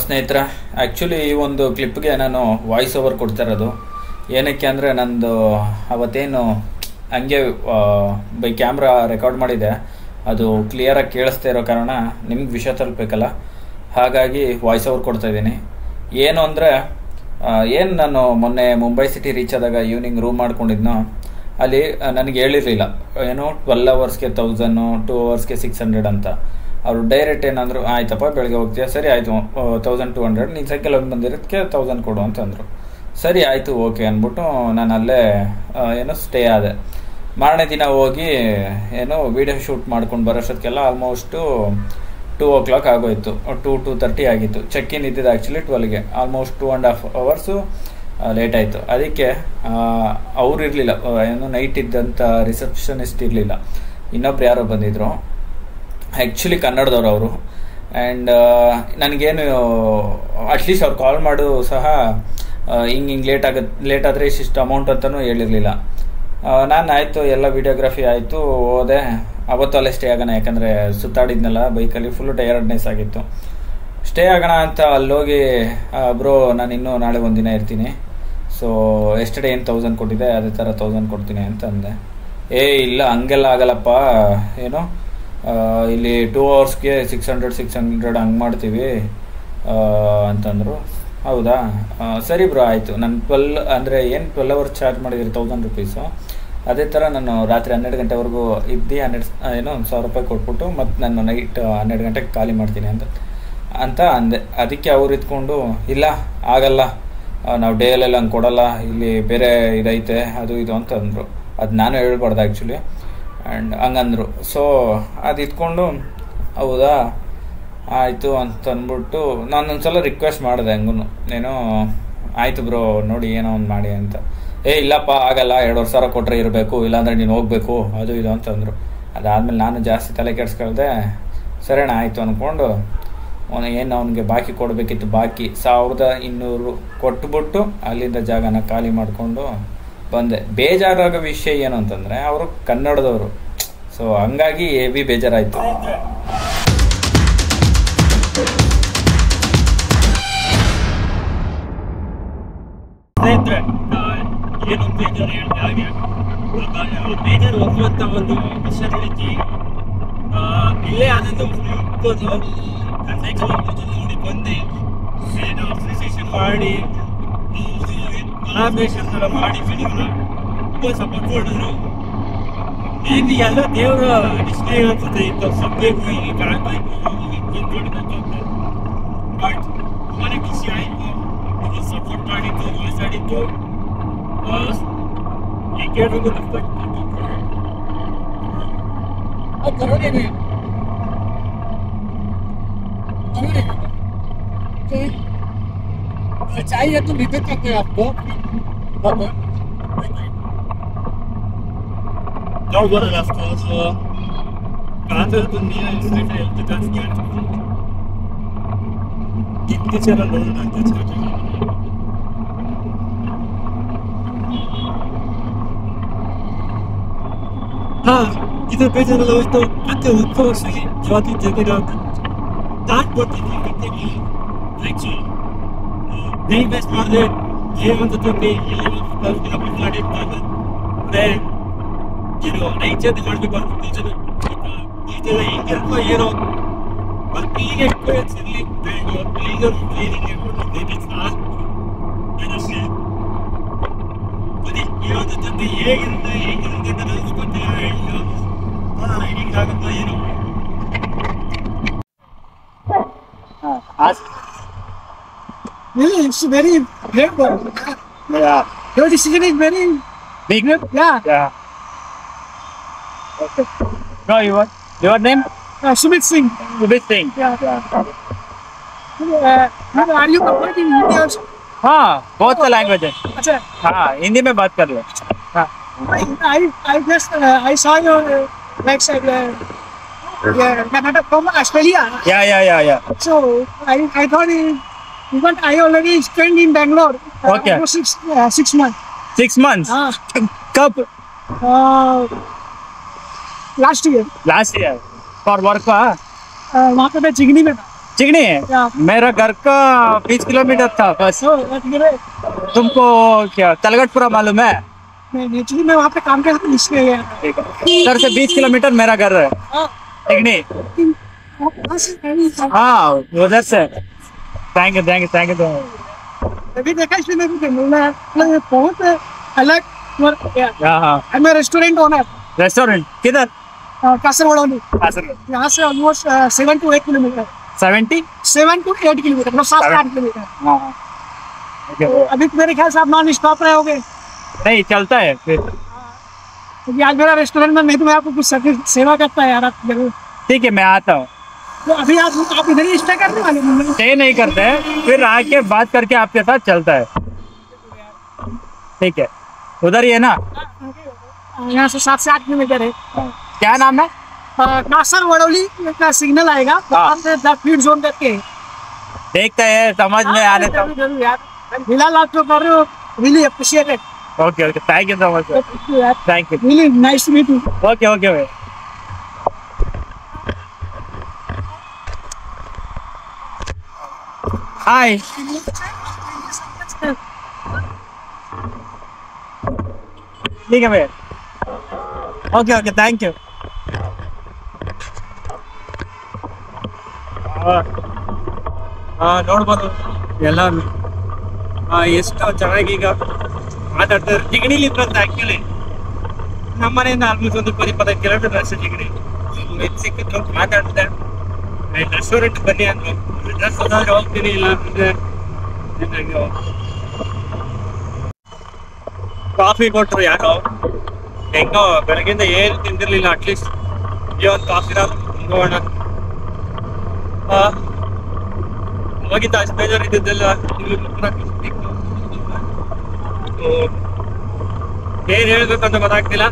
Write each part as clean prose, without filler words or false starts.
ಸ್ನೇಹಿತರೆ, ಆ್ಯಕ್ಚುಲಿ ಈ ಒಂದು ಕ್ಲಿಪ್ಗೆ ನಾನು ವಾಯ್ಸ್ ಓವರ್ ಕೊಡ್ತಾ ಇರೋದು. ಏನಕ್ಕೆ ಅಂದರೆ ನಂದು ಅವತ್ತೇನು ಹಂಗೆ ಬೈ ಕ್ಯಾಮ್ರಾ ರೆಕಾರ್ಡ್ ಮಾಡಿದೆ, ಅದು ಕ್ಲಿಯರಾಗಿ ಕೇಳಿಸ್ತಾ ಇರೋ ಕಾರಣ ನಿಮ್ಗೆ ವಿಷಯ ತಲುಪಬೇಕಲ್ಲ, ಹಾಗಾಗಿ ವಾಯ್ಸ್ ಓವರ್ ಕೊಡ್ತಾಯಿದ್ದೀನಿ. ಏನು ಅಂದರೆ ನಾನು ಮೊನ್ನೆ ಮುಂಬೈ ಸಿಟಿ ರೀಚ್ ಆದಾಗ ಈವ್ನಿಂಗ್ ರೂಮ್ ಮಾಡ್ಕೊಂಡಿದ್ನೋ, ಅಲ್ಲಿ ನನಗೆ ಹೇಳಿರಲಿಲ್ಲ ಏನು 12 ಅವರ್ಸ್ಗೆ 1000, 2 ಅವರ್ಸ್ಗೆ 600 ಅಂತ. ಅವರು ಡೈರೆಕ್ಟ್ ಏನಂದ್ರು, ಆಯ್ತಪ್ಪ ಬೆಳಗ್ಗೆ ಹೋಗ್ತೀಯ, ಸರಿ ಆಯಿತು 1200, ನೀನು ಸೈಕಲ್ ಒಂದು ಬಂದಿರೋದಕ್ಕೆ 1000 ಕೊಡು ಅಂತಂದರು. ಸರಿ ಆಯಿತು ಓಕೆ ಅಂದ್ಬಿಟ್ಟು ನಾನು ಅಲ್ಲೇ ಸ್ಟೇ ಆದೆ. ಮಾರನೇ ದಿನ ಹೋಗಿ ವೀಡಿಯೋ ಶೂಟ್ ಮಾಡ್ಕೊಂಡು ಬರೋಷ್ಟೊತ್ತಿಗೆಲ್ಲ ಆಲ್ಮೋಸ್ಟು 2 o'clock ಆಗೋಯಿತು. 2:30 ಆಗಿತ್ತು. ಚೆಕ್ ಇನ್ ಇದ್ದಿದ್ದು ಆ್ಯಕ್ಚುಲಿ 12ಗೆ. ಆಲ್ಮೋಸ್ಟ್ 2.5 hours ಲೇಟ್ ಆಯಿತು. ಅದಕ್ಕೆ ಅವ್ರು ಇರಲಿಲ್ಲ, ನೈಟ್ ಇದ್ದಂಥ ರಿಸೆಪ್ಷನಿಸ್ಟ್ ಇರಲಿಲ್ಲ, ಇನ್ನೊಬ್ರು ಯಾರೋ ಬಂದಿದ್ರು, ಆ್ಯಕ್ಚುಲಿ ಕನ್ನಡದವ್ರು ಅವರು. ಆ್ಯಂಡ್ ನನಗೇನು ಅಟ್ಲೀಸ್ಟ್ ಅವ್ರು ಕಾಲ್ ಮಾಡು ಸಹ ಹಿಂಗೆ ಲೇಟ್ ಆದರೆ ಇಷ್ಟು ಅಮೌಂಟ್ ಅಂತಲೂ ಹೇಳಿರಲಿಲ್ಲ. ನಾನು ಆಯಿತು, ಎಲ್ಲ ವೀಡಿಯೋಗ್ರಫಿ ಆಯಿತು, ಹೋದೆ. ಅವತ್ತು ಅಲ್ಲೇ ಸ್ಟೇ ಆಗೋಣ, ಯಾಕಂದರೆ ಸುತ್ತಾಡಿದ್ನಲ್ಲ ಬೈಕಲ್ಲಿ, ಫುಲ್ಲು ಟಯರ್ಡ್ನೆಸ್ ಆಗಿತ್ತು. ಸ್ಟೇ ಆಗೋಣ ಅಂತ ಅಲ್ಲೋಗಿ, ಬ್ರೋ ನಾನು ಇನ್ನೂ ನಾಳೆ ಒಂದಿನ ಇರ್ತೀನಿ, ಸೊ ಎಸ್ಟರ್ಡೇ ಏನು 1000 ಕೊಟ್ಟಿದ್ದೆ ಅದೇ ಥರ 1000 ಕೊಡ್ತೀನಿ ಅಂತ ಅಂದೆ. ಇಲ್ಲ ಹಂಗೆಲ್ಲ ಆಗಲ್ಲಪ್ಪ, ಇಲ್ಲಿ 2 ಅವರ್ಸ್ಗೆ 600 ಹಂಗೆ ಮಾಡ್ತೀವಿ ಅಂತಂದರು. ಹೌದಾ, ಸರಿ ಬ್ರೋ ಆಯಿತು. ನಾನು 12 ಅವರ್ಸ್ ಚಾರ್ಜ್ ಮಾಡಿದ್ದೀರಿ 1000 rupees. ಅದೇ ಥರ ನಾನು ರಾತ್ರಿ 12 ಗಂಟೆವರೆಗೂ ಇದ್ದು 1000 ರೂಪಾಯಿ ಕೊಟ್ಬಿಟ್ಟು ಮತ್ತು ನಾನು ನೈಟ್ 12 ಗಂಟೆಗೆ ಖಾಲಿ ಮಾಡ್ತೀನಿ ಅಂತ ಅಂದೆ. ಅದಕ್ಕೆ ಅವ್ರು ಇದ್ಕೊಂಡು, ಇಲ್ಲ ಆಗಲ್ಲ, ನಾವು ಡೇಯಲ್ಲೆಲ್ಲ ಹಂಗೆ ಕೊಡಲ್ಲ, ಇಲ್ಲಿ ಬೇರೆ ಇದೈತೆ ಅದು ಇದು ಅಂತ ಅಂದರು. ಅದು ನಾನು ಹೇಳ್ಬಾರ್ದು ಆ್ಯಕ್ಚುಲಿ, ಆ್ಯಂಡ್ ಹಂಗಂದರು. ಸೊ ಅದು ಇದ್ಕೊಂಡು, ಹೌದಾ ಆಯಿತು ಅಂತ ಅಂದ್ಬಿಟ್ಟು ನಾನೊಂದ್ಸಲ ರಿಕ್ವೆಸ್ಟ್ ಮಾಡಿದೆ, ಹಂಗೂ ಆಯಿತು ಬ್ರೋ ನೋಡಿ ಏನೋ ಒಂದು ಮಾಡಿ ಅಂತ. ಇಲ್ಲಪ್ಪ ಆಗಲ್ಲ, 2,500 ಕೊಟ್ಟರೆ ಇರಬೇಕು, ಇಲ್ಲಾಂದರೆ ನೀನು ಹೋಗಬೇಕು ಅದು ಇದು ಅಂತಂದರು. ಅದಾದಮೇಲೆ ನಾನು ಜಾಸ್ತಿ ತಲೆ ಕೆಡಿಸ್ಕೊಳ್ದೆ. ಸರಿಣ್ಣ ಆಯಿತು ಅಂದ್ಕೊಂಡು ಏನು ಅವನಿಗೆ ಬಾಕಿ ಕೊಡಬೇಕಿತ್ತು, ಬಾಕಿ 1200 ಕೊಟ್ಬಿಟ್ಟು ಅಲ್ಲಿಂದ ಜಾಗನ ಖಾಲಿ ಮಾಡಿಕೊಂಡು ಬಂದೆ. ಬೇಜಾರಾಗೋ ವಿಷಯ ಏನು ಅಂತಂದರೆ ಅವರು ಕನ್ನಡದವರು, ಸೊ ಹಂಗಾಗಿ ಹೆವಿ ಬೇಜಾರಾಯಿತು. ಏನು ಬೇಜಾರು ಹೇಳಿದೆ ಹಾಗೆ ಬೇಜಾರು ಹೋಗುವಂತ ಒಂದು ವಿಷಯ ರೀತಿ ಇಲ್ಲೇ ಆನಂದ ಸೈಕಲ್ ನೋಡಿ ಬಂದು ಅಪ್ರಿಸಿಯೇಷನ್ ಮಾಡಿ ಕೊಲಾಬ್ರೇಷನ್ ಎಲ್ಲ ಮಾಡಿ ಫಿಲಿಮ್ನ ತುಂಬ ಸಪೋರ್ಟ್ ಮಾಡಿದ್ರು. ಹೇಗೆ ಎಲ್ಲ ದೇವರ ಡಿಸ್ಪ್ಲೇ ಆಗ್ತದೆ, ಇಂಥ ಸಬ್ಬೇಕು, ಹೀಗೆ ಕಾಣಬೇಕು, ಬಟ್ ತುಂಬಾ ಖುಷಿ ಆಯಿತು. ಸಪೋರ್ಟ್ ಮಾಡಿದ್ದು, ಮಾತಾಡಿದ್ದು, चाहिए तो नीचे करते हैं आपको कितने चैनल हाँ इधर ಬೇಜಾರಲ್ಲ ಹೋಯ್ತು. ಮತ್ತೆ ಉತ್ಸವವಾಗಿ ಜಾತಿ ಜಗಡ ಸ್ಟಾರ್ಟ್ ಮಾಡ್ತೀನಿ. ಟೈಮ್ ವೇಸ್ಟ್ ಮಾಡಿದೆ, ಜೀವಂತ ತೊಂದರೆ ನೈಜತೆ ಮಾಡಬೇಕು ಅಂತ ಈಜೆಲ್ಲ ಹಿಂಗಿರ್ಕೋ ಏನೋ ಮಕ್ಕಳಿಗೆ ಎಕ್ಸ್ಪೀರಿಯನ್ಸ್ ಇರಲಿ, ಮಕ್ಕಳಿಗೆ ಟ್ರೈನಿಂಗ್ ಅಷ್ಟೇ. ಜೀವಂತ ತೊಂದರೆ ಹೇಗಿರುತ್ತೆ ಅಂತ ನನಗೆ ಗೊತ್ತಿಲ್ಲ. ಹಿಂಗಾಗುತ್ತೋ ಏನೋ. It's very great ball. Yeah. Your decision is very big. Yeah. Yeah. Okay. No, your name? Sumit Singh. Sumit Singh. Yeah. Are you converting Hindi also? हाँ, बहुत का लैंग्वेज है. अच्छा. हाँ, हिंदी में बात कर लो. हाँ. I just I saw your website. Yeah, from Australia. Yeah. So I thought even I already spent in Bangalore. Okay. For 6 months. 6 months. कब? Last year. For work का? वहाँ पे मैं चिगनी में था. चिकनी Yeah. मेरा घर का 20 किलोमीटर था बस। So, what you know, तुमको क्या तलगटपुरा मालूम है? actually मैं वहाँ पे काम करता हूँ इसलिए गया। इधर से 20 किलोमीटर मेरा घर है हाँ, चिकनी। आप वहाँ से नहीं था। हाँ उधर से। थैंक यू तो अभी देखा इसलिए मैं भी बोलना है, मतलब बहुत अलग वर्क किया। हाँ I'm a restaurant owner, restaurant किधर? कासरगोड यहाँ से almost 7 to 8 kilometre. 70? 7 to 8 kilometre, मतलब 7 से 8 किलोमीटर। हाँ तो अभी तो मेरे ख्याल से आप नॉन स्टॉप रहे होगे, नहीं चलता है फिर। क्योंकि आज मेरा रेस्टोरेंट में नहीं तो मैं आपको कुछ सेवा करता है यार, आप जरूर। ठीक है मैं आता हूँ। तो अभी आप इधर ही स्टे करने वाले हैं? स्टे नहीं करते हैं, फिर आके बात करके आपके साथ चलता है। ठीक है उधर ही है ना? यहाँ से 7 से 8 किलोमीटर है। क्या नाम है? कासर वडोली का सिग्नल आएगा, वहाँ से 10 फीट जोन करके। देखते हैं समझ में आने तक। जरूर यार, फिलहाल आप जो कर रहे हो really appreciated. Okay thank you so much sir. Thank you. Really nice to meet you. Okay भाई। हाय ठीक है भैया। Okay thank you. ನೋಡ್ಬೋದು ಎಲ್ಲ ಎಷ್ಟು ಚೆನ್ನಾಗಿ ಈಗ ಮಾತಾಡ್ತಾರೆ ಜಿಗಣಿಲಿ ಇದ್ರಂತೆ ಆ್ಯಕ್ಚುಲಿ ನಮ್ಮ ಮನೆಯಿಂದ ಆಲ್ಮೋಸ್ಟ್ ಒಂದು 20-25 ಕಿಲೋಮೀಟರ್ ಅಷ್ಟೇ ಜಿಗಣಿ ಸಿಕ್ಕಿದ್ರು ಮಾತಾಡಿದೆ ರೆಸ್ಟೋರೆಂಟ್ ಬನ್ನಿ ಅಂದ್ರು ಡ್ರೆಸ್ ಹೋದ್ರೆ ಹೋಗ್ತೀನಿ ಇಲ್ಲ ಅಂದ್ರೆ ಕಾಫಿ ಕೊಟ್ಟರು ಯಾರೋ ಹೆಂಗೋ ಬೆಳಗ್ಗೆಯಿಂದ ಏನು ತಿಂದಿರ್ಲಿಲ್ಲ ಅಟ್ಲೀಸ್ಟ್ ಈ ಒಂದು ಕಾಫಿನ ತಗೋಣ ಅವಾಗಿಂದ ಅಷ್ಟು ಬೇಜಾರು ಇದ್ದಿದ್ದೆಲ್ಲ ಏನ್ ಹೇಳ್ಬೇಕು ಅಂತ ಗೊತ್ತಾಗ್ತಿಲ್ಲ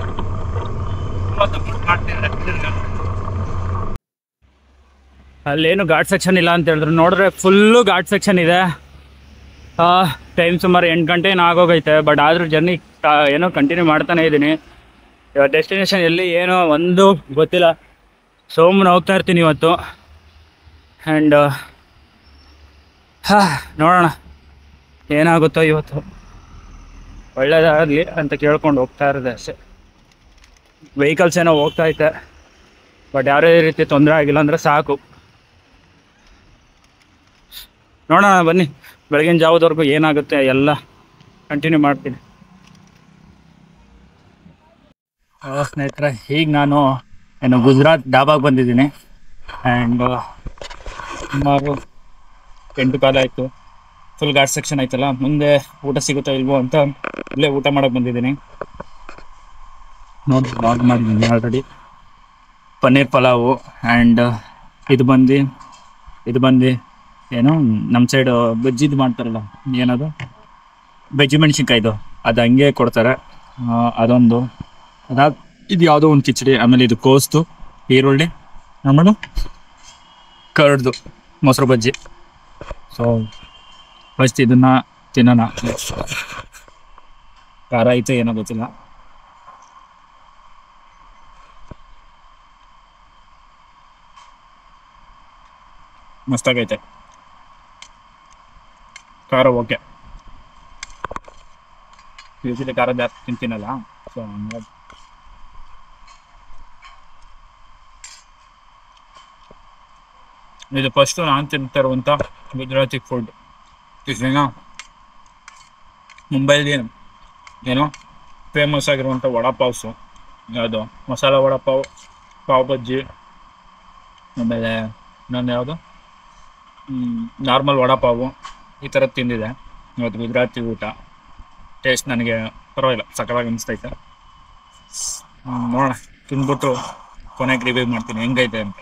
ಅಲ್ಲೇನು ಘಾಟ್ ಸೆಕ್ಷನ್ ಇಲ್ಲ ಅಂತ ಹೇಳಿದ್ರು ನೋಡಿದ್ರೆ ಫುಲ್ಲು ಘಾಟ್ ಸೆಕ್ಷನ್ ಇದೆ ಟೈಮ್ ಸುಮಾರು 8 ಗಂಟೆ ಏನೋ ಆಗೋಗೈತೆ ಬಟ್ ಆದರೂ ಜರ್ನಿ ಏನೋ ಕಂಟಿನ್ಯೂ ಮಾಡ್ತಾನೆ ಇದ್ದೀನಿ ಇವಾಗ ಡೆಸ್ಟಿನೇಷನ್ ಎಲ್ಲಿ ಏನೋ ಒಂದು ಗೊತ್ತಿಲ್ಲ ಸೋಮನ ಹೋಗ್ತಾ ಇರ್ತೀನಿ ಇವತ್ತು ಆ್ಯಂಡ್ ನೋಡೋಣ ಏನಾಗುತ್ತೋ ಇವತ್ತು ಒಳ್ಳೇದಾಗಲಿ ಅಂತ ಕೇಳ್ಕೊಂಡು ಹೋಗ್ತಾ ಇರೋದೆ ಅಷ್ಟೇ ವೆಹಿಕಲ್ಸ್ ಏನೋ ಹೋಗ್ತಾ ಐತೆ ಬಟ್ ಯಾವುದೇ ರೀತಿ ತೊಂದರೆ ಆಗಿಲ್ಲ ಅಂದರೆ ಸಾಕು ನೋಡೋಣ ಬನ್ನಿ ಬೆಳಗಿನ ಜಾವದವರೆಗೂ ಏನಾಗುತ್ತೆ ಎಲ್ಲ ಕಂಟಿನ್ಯೂ ಮಾಡ್ತೀನಿ ಸ್ನೇಹಿತರೆ ಈಗ ನಾನು ಏನು ಗುಜರಾತ್ ಡಾಬಾಗೆ ಬಂದಿದ್ದೀನಿ ಆ್ಯಂಡ್ ಸುಮಾರು 8 ಕಾಲ ಆಯಿತು ಫುಲ್ ಘಾಟ್ ಸೆಕ್ಷನ್ ಆಯ್ತಲ್ಲ ಮುಂದೆ ಊಟ ಸಿಗುತ್ತಾ ಇಲ್ವೋ ಅಂತ ಇಲ್ಲೇ ಊಟ ಮಾಡೋಕ್ಕೆ ಬಂದಿದ್ದೀನಿ ನೋಡಿ ಲಾಗ್ ಮಾಡಿದ್ದೀನಿ ಆಲ್ರೆಡಿ ಪನ್ನೀರ್ ಪಲಾವು ಆ್ಯಂಡ್ ಇದು ಬಂದು ಏನು ನಮ್ಮ ಸೈಡು ಬಜ್ಜಿದು ಮಾಡ್ತಾರಲ್ಲ ಏನದು ಬಜ್ಜಿ ಮೆಣಸಿನ್ಕಾಯ್ದು ಅದು ಹಂಗೆ ಕೊಡ್ತಾರೆ ಅದೊಂದು ಇದು ಯಾವುದೋ ಒಂದು ಕಿಚಡಿ ಆಮೇಲೆ ಇದು ಕೋಸ್ತು ಈರುಳ್ಳಿ ಆಮೇಲೆ ಕರ್ಡ್ದು ಮೊಸರು ಬಜ್ಜಿ ಸೊ ಫಸ್ಟ್ ಇದನ್ನು ತಿನ್ನೋಣ ಖಾರ ಐತೆ ಏನೋ ಗೊತ್ತಿಲ್ಲ ಮಸ್ತಾಗೈತೆ ಖಾರ ಓಕೆ ಯೂಶಲಿ ಖಾರ ಜಾಸ್ತಿ ತಿಂತೀನಲ್ಲ ಸೊ ಹಂಗಾಗಿ ಇದು ಫಸ್ಟು ನಾನು ತಿಂತಾ ಇರುವಂಥ ಗುಜರಾತಿ ಫುಡ್ ಏನೋ ಮುಂಬೈಲಿ ಏನೋ ಫೇಮಸ್ ಆಗಿರುವಂಥ ವಡಾಪಾವ್ಸು ಯಾವುದು ಮಸಾಲ ವಡಾಪಾವ್ ಪಾವ್ ಬಜ್ಜಿ ಆಮೇಲೆ ಇನ್ನೊಂದು ಯಾವುದು ನಾರ್ಮಲ್ ವಡಾಪಾವು ಈ ಥರದ್ದು ತಿಂದಿದೆ ಇವತ್ತು ಗುಜರಾತಿ ಊಟ ಟೇಸ್ಟ್ ನನಗೆ ಪರವಾಗಿಲ್ಲ ಸಕಲಾಗಿ ಅನಿಸ್ತೈತೆ ನೋಡೋಣ ತಿಂದ್ಬಿಟ್ಟು ಕೊನೆಗೆ ರಿವ್ಯೂ ಮಾಡ್ತೀನಿ ಹೆಂಗೈತೆ ಅಂತ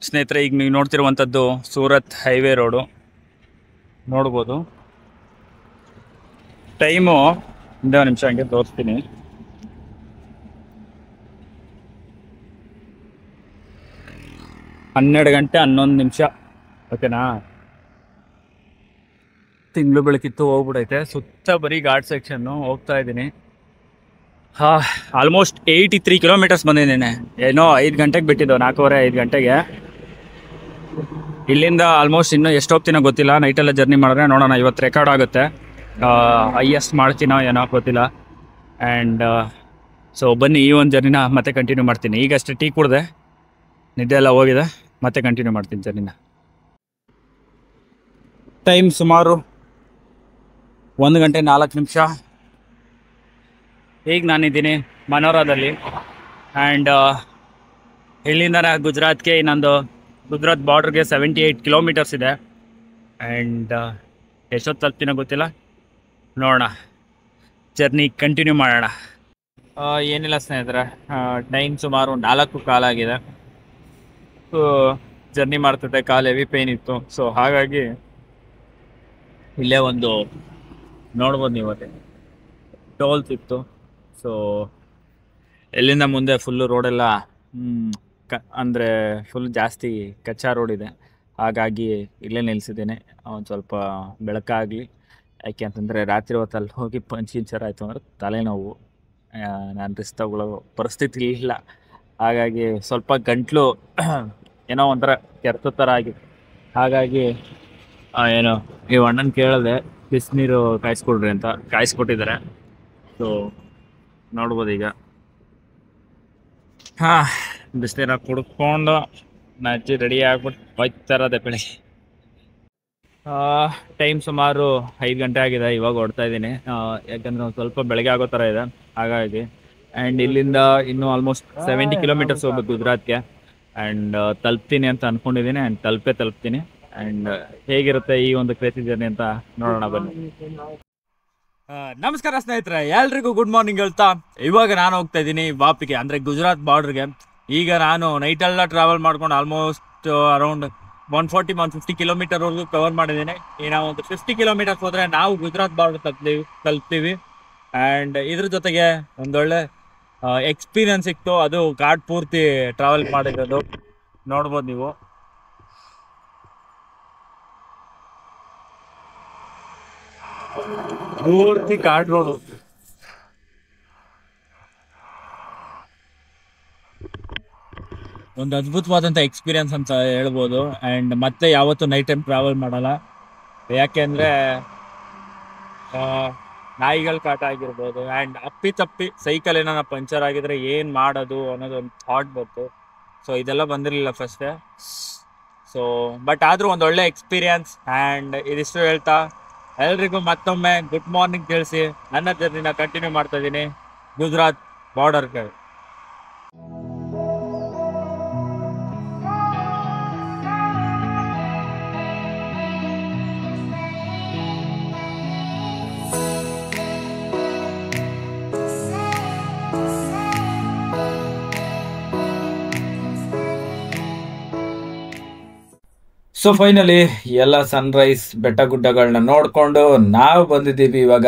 ಸ್ನೇಹಿತರೆ ಈಗ ನೀವು ನೋಡ್ತಿರುವಂಥದ್ದು ಸೂರತ್ ಹೈವೇ ರೋಡು ನೋಡ್ಬೋದು ಟೈಮು 1 ನಿಮಿಷ ಹಂಗೆ ತೋರಿಸ್ತೀನಿ 12 ಗಂಟೆ 11 ನಿಮಿಷ ಓಕೆನಾ ತಿಂಗಳು ಬೆಳಕಿತ್ತು ಹೋಗ್ಬಿಡೈತೆ ಸುತ್ತ ಬರೀ ಘಾಟ್ ಸೆಕ್ಷನ್ನು ಹೋಗ್ತಾ ಇದ್ದೀನಿ ಆಲ್ಮೋಸ್ಟ್ 83 ಕಿಲೋಮೀಟರ್ಸ್ ಬಂದಿದ್ದೇನೆ. ಏನೋ 5 ಗಂಟೆಗೆ ಬಿಟ್ಟಿದ್ದು, 4:15 ಗಂಟೆಗೆ. ಇಲ್ಲಿಂದ ಆಲ್ಮೋಸ್ಟ್ ಇನ್ನೂ ಎಷ್ಟು ಹೋಗ್ತೀನೋ ಗೊತ್ತಿಲ್ಲ. ನೈಟೆಲ್ಲ ಜರ್ನಿ ಮಾಡಿದ್ರೆ ನೋಡೋಣ. ಇವತ್ತು ರೆಕಾರ್ಡ್ ಆಗುತ್ತೆ. ಹೈಯೆಸ್ಟ್ ಮಾಡ್ತೀನೋ ಏನೋ ಗೊತ್ತಿಲ್ಲ. ಆ್ಯಂಡ್ ಸೊ ಬನ್ನಿ, ಈ ಒಂದು ಜರ್ನಿನ ಮತ್ತೆ ಕಂಟಿನ್ಯೂ ಮಾಡ್ತೀನಿ. ಈಗಷ್ಟೇ ಟೀ ಕುಡಿದೆ, ನಿದ್ದೆ ಎಲ್ಲ ಹೋಗಿದೆ. ಮತ್ತೆ ಕಂಟಿನ್ಯೂ ಮಾಡ್ತೀನಿ ಜರ್ನಿನ. ಟೈಮ್ ಸುಮಾರು 1 ಗಂಟೆ 4 ನಿಮಿಷ. ಈಗ ನಾನಿದ್ದೀನಿ ಮನೋರಾದಲ್ಲಿ. ಆ್ಯಂಡ್ ಇಲ್ಲಿಂದ ಗುಜರಾತ್ಗೆ ಇನ್ನೊಂದು ಗುಜರಾತ್ ಬಾರ್ಡ್ರಿಗೆ 78 ಕಿಲೋಮೀಟರ್ಸ್ ಇದೆ. ಆ್ಯಂಡ್ ಎಷ್ಟೊತ್ತು ತಲುಪ್ತೀನೋ ಗೊತ್ತಿಲ್ಲ, ನೋಡೋಣ. ಜರ್ನಿ ಕಂಟಿನ್ಯೂ ಮಾಡೋಣ. ಏನಿಲ್ಲ ಸ್ನೇಹಿತರೆ, ಟೈಮ್ ಸುಮಾರು 4:15 ಆಗಿದೆ. ಸೊ ಜರ್ನಿ ಮಾಡ್ತಿದ್ದೆ, ಕಾಲು ಹೆವಿ ಪೇಯ್ನ್ ಇತ್ತು. ಸೊ ಹಾಗಾಗಿ ಇಲ್ಲೇ ಒಂದು ನೋಡ್ಬೋದು ನೀವು, ಅದೇ ಟೋಲ್ಸ್ ಇತ್ತು. ಸೊ ಎಲ್ಲಿಂದ ಮುಂದೆ ಫುಲ್ಲು ರೋಡೆಲ್ಲ ಅಂದರೆ ಫುಲ್ ಜಾಸ್ತಿ ಕಚ್ಚಾ ರೋಡ್ ಇದೆ. ಹಾಗಾಗಿ ಇಲ್ಲೇ ನಿಲ್ಲಿಸಿದ್ದೇನೆ, ಒಂದು ಸ್ವಲ್ಪ ಬೆಳಕಾಗಲಿ. ಯಾಕೆ ಅಂತಂದರೆ ರಾತ್ರಿ ಹೊತ್ತಲ್ಲಿ ಹೋಗಿ ಪಂಚಿಂಚರ್ ಆಯಿತು ಅಂದರೆ ತಲೆನೋವು, ನಾನು ರಿಸ್ಕ್ ತಗೊಳ್ಳೋ ಪರಿಸ್ಥಿತಿ ಇಲ್ಲ. ಹಾಗಾಗಿ ಸ್ವಲ್ಪ ಗಂಟ್ಲು ಏನೋ ಒಂಥರ ಕೆರೆತ ಥರ ಆಗಿದೆ. ಹಾಗಾಗಿ ಏನೋ ಈ ಅಣ್ಣನ ಕೇಳಿದೆ ಬಿಸಿನೀರು ಕಾಯಿಸ್ಕೊಡ್ರಿ ಅಂತ, ಕಾಯಿಸ್ಕೊಟ್ಟಿದ್ದಾರೆ. ಸೊ ನೋಡ್ಬೋದು ಈಗ. ಬಿಸಿನೀರು ಕುಡ್ಕೊಂಡು ನಜ್ಜಿ ರೆಡಿ ಆಗ್ಬಿಟ್ಟು ಹೋಯ್ತಾರದೆ ಬೆಳಿಗ್ಗೆ. ಟೈಮ್ ಸುಮಾರು 5 ಗಂಟೆ ಆಗಿದೆ. ಇವಾಗ ಹೊಡ್ತಾ ಇದ್ದೀನಿ, ಯಾಕಂದರೆ ಒಂದು ಸ್ವಲ್ಪ ಬೆಳಗ್ಗೆ ಆಗೋ ಥರ ಇದೆ. ಹಾಗಾಗಿ ಆ್ಯಂಡ್ ಇಲ್ಲಿಂದ ಇನ್ನೂ ಆಲ್ಮೋಸ್ಟ್ 70 ಕಿಲೋಮೀಟರ್ಸ್ ಹೋಗ್ಬೇಕು ಗುಜರಾತ್ಗೆ. ಆ್ಯಂಡ್ ತಲುಪ್ತೀನಿ ಅಂತ ಅಂದ್ಕೊಂಡಿದ್ದೀನಿ. ಆ್ಯಂಡ್ ತಲುಪ್ತೀನಿ. ಆ್ಯಂಡ್ ಹೇಗಿರುತ್ತೆ ಈ ಒಂದು ಕ್ರೇಜಿ ಜರ್ನಿ ಅಂತ ನೋಡೋಣ ಬನ್ನಿ. ನಮಸ್ಕಾರ ಸ್ನೇಹಿತರೆ, ಎಲ್ರಿಗೂ ಗುಡ್ ಮಾರ್ನಿಂಗ್ ಹೇಳ್ತಾ ಇವಾಗ ನಾನು ಹೋಗ್ತಾ ಇದ್ದೀನಿ ವಾಪಿಗೆ, ಅಂದರೆ ಗುಜರಾತ್ ಬಾರ್ಡ್ರಿಗೆ. ಈಗ ನಾನು ನೈಟೆಲ್ಲ ಟ್ರಾವೆಲ್ ಮಾಡ್ಕೊಂಡು ಆಲ್ಮೋಸ್ಟ್ ಅರೌಂಡ್ 140-150 ಕಿಲೋಮೀಟರ್ವರೆಗೂ ಕವರ್ ಮಾಡಿದ್ದೀನಿ. ಈಗ ಒಂದು 50 ಕಿಲೋಮೀಟರ್ಸ್ ಹೋದರೆ ನಾವು ಗುಜರಾತ್ ಬಾರ್ಡರ್ ತಲುಪ್ತೀವಿ. ಆ್ಯಂಡ್ ಇದ್ರ ಜೊತೆಗೆ ಒಂದೊಳ್ಳೆ ಎಕ್ಸ್ಪೀರಿಯನ್ಸ್ ಸಿಕ್ತು. ಅದು ಘಾಟ್ ಪೂರ್ತಿ ಟ್ರಾವೆಲ್ ಮಾಡಿರೋದು ನೋಡ್ಬೋದು ನೀವು. ಪೂರ್ತಿ ಘಾಟ್ ರೋಡು. ಒಂದು ಅದ್ಭುತವಾದಂಥ ಎಕ್ಸ್ಪೀರಿಯನ್ಸ್ ಅಂತ ಹೇಳ್ಬೋದು. ಆ್ಯಂಡ್ ಮತ್ತೆ ಯಾವತ್ತೂ ನೈಟ್ ಟೈಮ್ ಟ್ರಾವೆಲ್ ಮಾಡಲ್ಲ. ಯಾಕೆಂದರೆ ನಾಯಿಗಳ ಕಾಟ ಆಗಿರ್ಬೋದು. ಆ್ಯಂಡ್ ಅಪ್ಪಿ ಸೈಕಲ್ ಏನಾರ ಪಂಚರ್ ಆಗಿದ್ರೆ ಏನು ಮಾಡೋದು ಅನ್ನೋದೊಂದು ಥಾಟ್ ಬಂತು. ಸೊ ಇದೆಲ್ಲ ಬಂದಿರಲಿಲ್ಲ ಫಸ್ಟೇ. ಸೊ ಬಟ್ ಆದರೂ ಒಂದು ಒಳ್ಳೆ ಎಕ್ಸ್ಪೀರಿಯನ್ಸ್. ಆ್ಯಂಡ್ ಇದಿಷ್ಟು ಹೇಳ್ತಾ ಎಲ್ರಿಗೂ ಮತ್ತೊಮ್ಮೆ ಗುಡ್ ಮಾರ್ನಿಂಗ್ ತಿಳಿಸಿ ನನ್ನ ಜರ್ನಿನ ಕಂಟಿನ್ಯೂ ಮಾಡ್ತಾ ಇದ್ದೀನಿ ಗುಜರಾತ್ ಬಾರ್ಡರ್ಗೆ. ಸೊ ಫೈನಲಿ ಎಲ್ಲ ಸನ್ರೈಸ್ ಬೆಟ್ಟ ಗುಡ್ಡಗಳನ್ನ ನೋಡಿಕೊಂಡು ನಾವು ಬಂದಿದ್ದೀವಿ ಇವಾಗ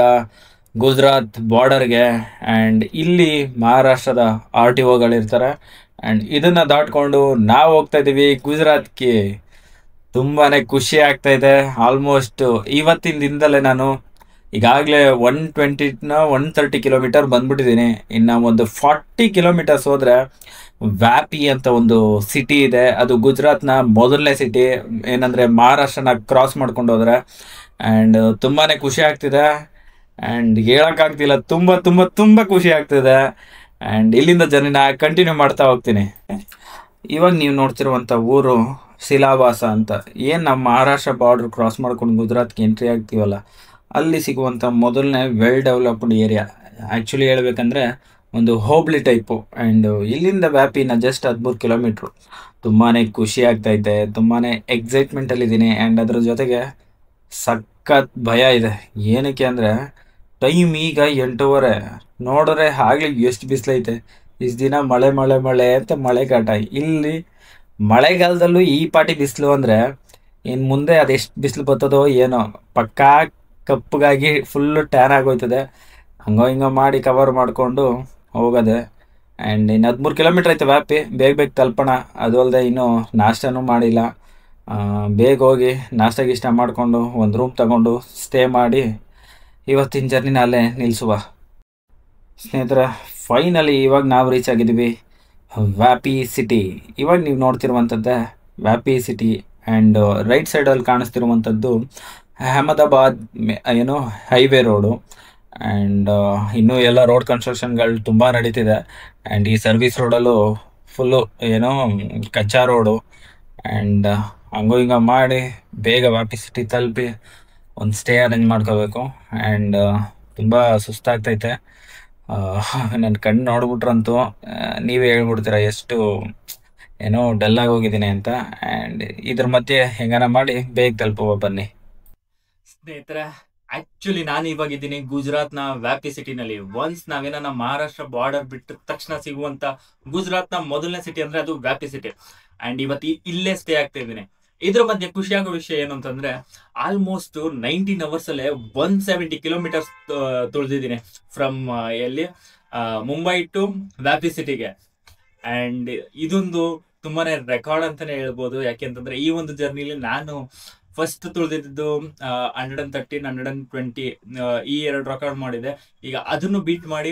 ಗುಜರಾತ್ ಬಾರ್ಡರ್ಗೆ. ಆ್ಯಂಡ್ ಇಲ್ಲಿ ಮಹಾರಾಷ್ಟ್ರದ RTOಗಳಿರ್ತಾರೆ. ಆ್ಯಂಡ್ ಇದನ್ನು ದಾಟ್ಕೊಂಡು ನಾವು ಹೋಗ್ತಾ ಇದ್ದೀವಿ ಗುಜರಾತ್ಗೆ. ತುಂಬಾ ಖುಷಿ ಆಗ್ತಾ ಇದೆ. ಆಲ್ಮೋಸ್ಟ್ ಇವತ್ತಿನ ದಿನದಲ್ಲೇ ನಾನು ಈಗಾಗಲೇ 130 ಕಿಲೋಮೀಟರ್ ಬಂದ್ಬಿಟ್ಟಿದ್ದೀನಿ. ಇನ್ನು ಒಂದು 40 ಕಿಲೋಮೀಟರ್ಸ್ ಹೋದರೆ ವ್ಯಾಪಿ ಅಂತ ಒಂದು ಸಿಟಿ ಇದೆ. ಅದು ಗುಜರಾತ್ನ ಮೊದಲನೇ ಸಿಟಿ, ಏನಂದರೆ ಮಹಾರಾಷ್ಟ್ರನ ಕ್ರಾಸ್ ಮಾಡ್ಕೊಂಡು ಹೋದರೆ. ಆ್ಯಂಡ್ ತುಂಬಾ ಖುಷಿ ಆಗ್ತಿದೆ. ಆ್ಯಂಡ್ ಹೇಳೋಕ್ಕಾಗ್ತಿಲ್ಲ, ತುಂಬ ತುಂಬ ತುಂಬ ಖುಷಿ ಆಗ್ತಿದೆ. ಆ್ಯಂಡ್ ಇಲ್ಲಿಂದ ಜರ್ನಿನ ಕಂಟಿನ್ಯೂ ಮಾಡ್ತಾ ಹೋಗ್ತೀನಿ. ಇವಾಗ ನೀವು ನೋಡ್ತಿರುವಂಥ ಊರು ಸಿಲಾವಾಸ ಅಂತ. ಏನು ನಮ್ಮ ಮಹಾರಾಷ್ಟ್ರ ಬಾರ್ಡ್ರ್ ಕ್ರಾಸ್ ಮಾಡ್ಕೊಂಡು ಗುಜರಾತ್ಗೆ ಎಂಟ್ರಿ ಆಗ್ತೀವಲ್ಲ, ಅಲ್ಲಿ ಸಿಗುವಂಥ ಮೊದಲನೇ ವೆಲ್ ಡೆವಲಪ್ಡ್ ಏರಿಯಾ. ಆ್ಯಕ್ಚುಲಿ ಹೇಳ್ಬೇಕಂದ್ರೆ ಒಂದು ಹೋಬಳಿ ಟೈಪು. ಆ್ಯಂಡ್ ಇಲ್ಲಿಂದ ವ್ಯಾಪಿನ ಜಸ್ಟ್ 13 ಕಿಲೋಮೀಟ್ರು. ತುಂಬಾ ಖುಷಿ ಆಗ್ತೈತೆ, ತುಂಬಾ ಎಕ್ಸೈಟ್ಮೆಂಟಲ್ಲಿದ್ದೀನಿ. ಆ್ಯಂಡ್ ಅದ್ರ ಜೊತೆಗೆ ಸಖತ್ ಭಯ ಇದೆ. ಏನಕ್ಕೆ ಅಂದರೆ ಟೈಮ್ ಈಗ 8:15 ನೋಡಿದ್ರೆ ಆಗಲಿ ಎಷ್ಟು ಬಿಸಿಲೈತೆ. ಇಷ್ಟು ದಿನ ಮಳೆ ಮಳೆ ಮಳೆ ಅಂತ ಮಳೆಗಾಟ. ಇಲ್ಲಿ ಮಳೆಗಾಲದಲ್ಲೂ ಈ ಪಾಟಿ ಬಿಸಿಲು ಅಂದರೆ ಇನ್ನು ಮುಂದೆ ಅದೆಷ್ಟು ಬಿಸಿಲು ಬರ್ತದೋ ಏನೋ. ಪಕ್ಕಾ ಕಪ್ಪಗಾಗಿ ಫುಲ್ಲು ಟ್ಯಾನ್ ಆಗೋಯ್ತದೆ. ಹಂಗೋ ಹಿಂಗೋ ಮಾಡಿ ಕವರ್ ಮಾಡಿಕೊಂಡು ಹೋಗೋದೆ. ಆ್ಯಂಡ್ ಇನ್ನು 13 ಕಿಲೋಮೀಟ್ರ್ ಐತೆ ವ್ಯಾಪಿ. ಬೇಗ ತಲುಪೋಣ. ಅದು ಅಲ್ಲದೆ ಇನ್ನೂ ನಾಷ್ಟನೂ ಮಾಡಿಲ್ಲ. ಬೇಗ ಹೋಗಿ ನಾಷ್ಟ ಗೀಷ್ಟ ಮಾಡಿಕೊಂಡು ಒಂದು ರೂಮ್ ತಗೊಂಡು ಸ್ಟೇ ಮಾಡಿ ಇವತ್ತಿನ ಜರ್ನಿನ ಅಲ್ಲೇ ನಿಲ್ಲಿಸುವ. ಸ್ನೇಹಿತರೆ, ಫೈನಲಿ ಇವಾಗ ನಾವು ರೀಚ್ ಆಗಿದ್ದೀವಿ ವ್ಯಾಪಿ ಸಿಟಿ. ಇವಾಗ ನೀವು ನೋಡ್ತಿರುವಂಥದ್ದೇ ವ್ಯಾಪಿ ಸಿಟಿ. ಆ್ಯಂಡ್ ರೈಟ್ ಸೈಡಲ್ಲಿ ಕಾಣಿಸ್ತಿರುವಂಥದ್ದು ಅಹಮದಾಬಾದ್ ಏನು ಹೈವೇ ರೋಡು. ಆ್ಯಂಡ್ ಇನ್ನೂ ಎಲ್ಲ ರೋಡ್ ಕನ್ಸ್ಟ್ರಕ್ಷನ್ಗಳು ತುಂಬ ನಡೀತಿದೆ. ಆ್ಯಂಡ್ ಈ ಸರ್ವಿಸ್ ರೋಡಲ್ಲೂ ಫುಲ್ಲು ಏನೋ ಕಚ್ಚಾ ರೋಡು. ಆ್ಯಂಡ್ ಹಂಗೋ ಹಿಂಗ ಮಾಡಿ ಬೇಗ ವ್ಯಾಪಿ ಸಿಟಿ ತಲುಪಿ ಒಂದು ಸ್ಟೇ ಅರೇಂಜ್ ಮಾಡ್ಕೋಬೇಕು. ಆ್ಯಂಡ್ ತುಂಬ ಸುಸ್ತಾಗ್ತೈತೆ. ನನ್ನ ಕಣ್ಣು ನೋಡ್ಬಿಟ್ರಂತೂ ನೀವೇ ಹೇಳ್ಬಿಡ್ತೀರ ಎಷ್ಟು ಏನೋ ಡಲ್ಲಾಗಿ ಹೋಗಿದ್ದೀನಿ ಅಂತ. ಆ್ಯಂಡ್ ಇದ್ರ ಮಧ್ಯೆ ಹೆಂಗನ ಮಾಡಿ ಬೇಗ ತಲುಪುವ ಬನ್ನಿ ಸ್ನೇಹಿತರೆ. ಆಕ್ಚುಲಿ ನಾನು ಇವಾಗಿದ್ದೀನಿ ಗುಜರಾತ್ನ ವ್ಯಾಪಿ ಸಿಟಿನಲ್ಲಿ. ಒನ್ಸ್ ನಾವೇನ ಮಹಾರಾಷ್ಟ್ರ ಬಾರ್ಡರ್ ಬಿಟ್ಟ ತಕ್ಷಣ ಸಿಗುವಂತ ಗುಜರಾತ್ನ ಮೊದಲನೇ ಸಿಟಿ ಅಂದ್ರೆ ಅದು ವ್ಯಾಪಿ ಸಿಟಿ. ಅಂಡ್ ಇವತ್ತು ಇಲ್ಲೇ ಸ್ಟೇ ಆಗ್ತಾ ಇದ್ದೀನಿ. ಇದ್ರ ಮಧ್ಯೆ ಖುಷಿಯಾಗೋ ವಿಷಯ ಏನು ಅಂತಂದ್ರೆ ಆಲ್ಮೋಸ್ಟ್ 19 hours ಅಲ್ಲೇ 170 kilometers ತುಳಿದಿದ್ದೀನಿ ಫ್ರಮ್ ಎಲ್ಲಿ ಮುಂಬೈ ಟು ವ್ಯಾಪಿ ಸಿಟಿಗೆ. ಅಂಡ್ ಇದೊಂದು ತುಂಬಾನೇ ರೆಕಾರ್ಡ್ ಅಂತಾನೆ ಹೇಳ್ಬೋದು. ಯಾಕೆಂತಂದ್ರೆ ಈ ಒಂದು ಜರ್ನಿಲಿ ನಾನು ಫಸ್ಟ್ ತುಳಿದಿದ್ದು 113, 120 ಈ 2 ರೆಕಾರ್ಡ್ ಮಾಡಿದೆ. ಈಗ ಅದನ್ನು ಬೀಟ್ ಮಾಡಿ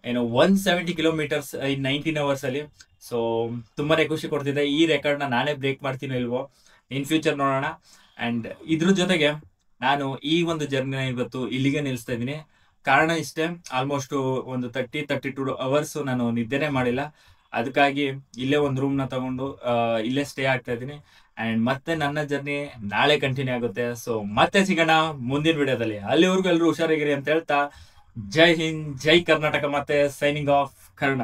ಏನು 170 kilometers in 19 hours ಅಲ್ಲಿ. ಸೊ ತುಂಬಾನೇ ಖುಷಿ ಕೊಡ್ತಿದೆ. ಈ ರೆಕಾರ್ಡ್ನ ನಾನೇ ಬ್ರೇಕ್ ಮಾಡ್ತೀನೋ ಇಲ್ವೋ ಇನ್ ಫ್ಯೂಚರ್ ನೋಡೋಣ. ಅಂಡ್ ಇದ್ರ ಜೊತೆಗೆ ನಾನು ಈ ಒಂದು ಜರ್ನಿನ ಇವತ್ತು ಇಲ್ಲಿಗೆ ನಿಲ್ಲಿಸ್ತಾ ಇದ್ದೀನಿ. ಕಾರಣ ಇಷ್ಟೇ, ಆಲ್ಮೋಸ್ಟ್ ಒಂದು 32 hours ನಾನು ನಿದ್ದೆನೆ ಮಾಡಿಲ್ಲ. ಅದಕ್ಕಾಗಿ ಇಲ್ಲೇ ಒಂದು ರೂಮ್ನ ತಗೊಂಡು ಇಲ್ಲೇ ಸ್ಟೇ ಆಗ್ತಾ ಇದ್ದೀನಿ. ಅಂಡ್ ಮತ್ತೆ ನನ್ನ ಜರ್ನಿ ನಾಳೆ ಕಂಟಿನ್ಯೂ ಆಗುತ್ತೆ. ಸೊ ಮತ್ತೆ ಸಿಗೋಣ ಮುಂದಿನ ವಿಡಿಯೋದಲ್ಲಿ. ಅಲ್ಲಿವರೆಗೂ ಎಲ್ಲರೂ ಹುಷಾರಾಗಿರಿ ಅಂತ ಹೇಳ್ತಾ ಜೈ ಹಿಂದ್, ಜೈ ಕರ್ನಾಟಕ, ಮತ್ತೆ ಸೈನಿಂಗ್ ಆಫ್ ಕರ್ಣ.